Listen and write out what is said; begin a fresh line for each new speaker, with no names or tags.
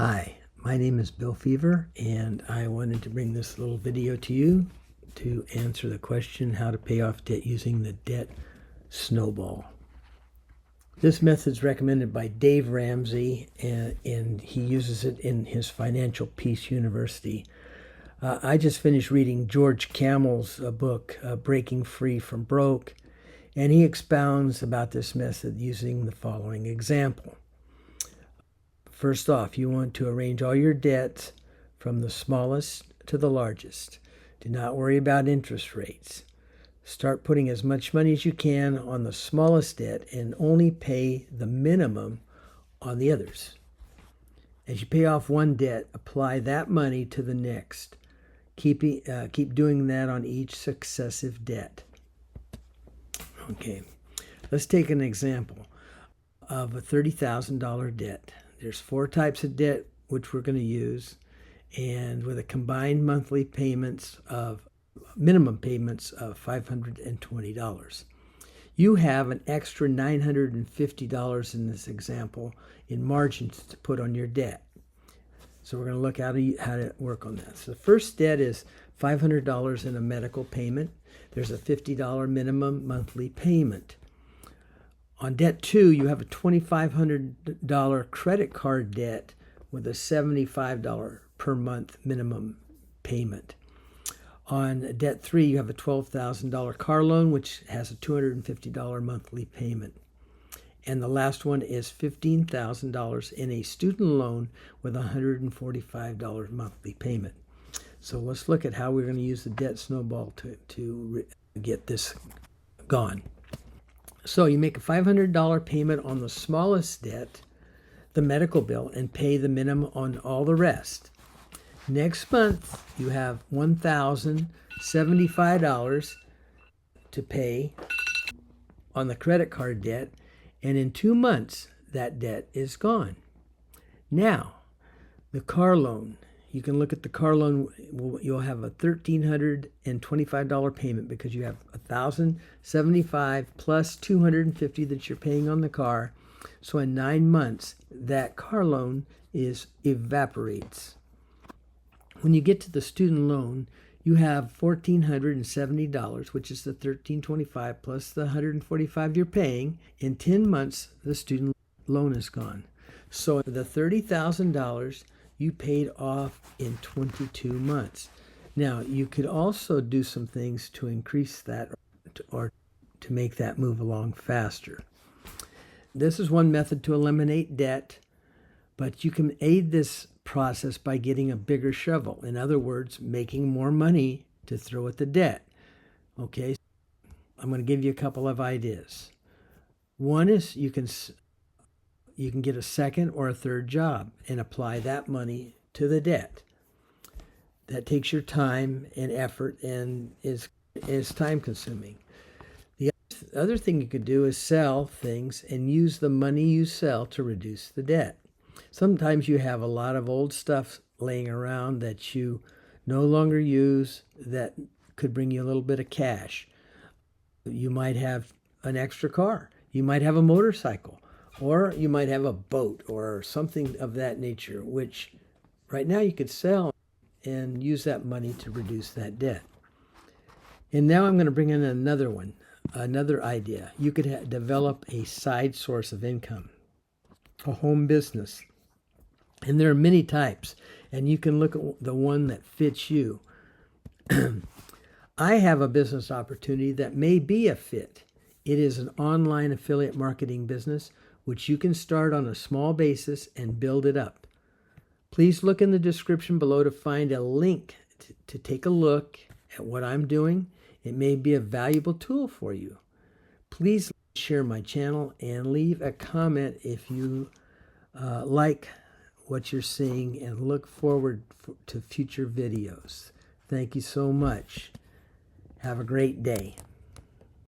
Hi, my name is Bill Feaver, and I wanted to bring this little video to you to answer the question how to pay off debt using the debt snowball. This method is recommended by Dave Ramsey, and he uses it in his Financial Peace University. I just finished reading George Camel's book, Breaking Free from Broke, and he expounds about this method using the following example. First off, you want to arrange all your debts from the smallest to the largest. Do not worry about interest rates. Start putting as much money as you can on the smallest debt and only pay the minimum on the others. As you pay off one debt, apply that money to the next. Keep doing that on each successive debt. Okay, let's take an example of a $30,000 debt. There's 4 types of debt which we're going to use, and with a combined monthly minimum payments of $520. You have an extra $950 in this example in margins to put on your debt. So we're going to look how to work on that. So the first debt is $500 in a medical payment. There's a $50 minimum monthly payment. On debt 2, you have a $2,500 credit card debt with a $75 per month minimum payment. On debt 3, you have a $12,000 car loan, which has a $250 monthly payment. And the last one is $15,000 in a student loan with a $145 monthly payment. So let's look at how we're going to use the debt snowball to get this gone. So you make a $500 payment on the smallest debt, the medical bill, and pay the minimum on all the rest. Next month, you have $1,075 to pay on the credit card debt, and in 2 months, that debt is gone. Now, the car loan. You can look at the car loan. You'll have a $1,325 payment because you have $1,075 plus $250 that you're paying on the car. So in 9 months, that car loan evaporates. When you get to the student loan, you have $1,470, which is the $1,325 plus the $145 you're paying. In 10 months, the student loan is gone. So the $30,000 you paid off in 22 months. Now, you could also do some things to increase that or to make that move along faster. This is one method to eliminate debt, but you can aid this process by getting a bigger shovel. In other words, making more money to throw at the debt. Okay, I'm going to give you a couple of ideas. One is you can get a second or a third job and apply that money to the debt. That takes your time and effort and is time consuming. The other thing you could do is sell things and use the money you sell to reduce the debt. Sometimes you have a lot of old stuff laying around that you no longer use that could bring you a little bit of cash. You might have an extra car. You might have a motorcycle. Or you might have a boat or something of that nature, which right now you could sell and use that money to reduce that debt. And now I'm going to bring in another idea. You could develop a side source of income, a home business. And there are many types, and you can look at the one that fits you. I have a business opportunity that may be a fit. It is an online affiliate marketing business which you can start on a small basis and build it up. Please look in the description below to find a link to take a look at what I'm doing. It may be a valuable tool for you. Please share my channel and leave a comment if you like what you're seeing, and look forward to future videos. Thank you so much. Have a great day.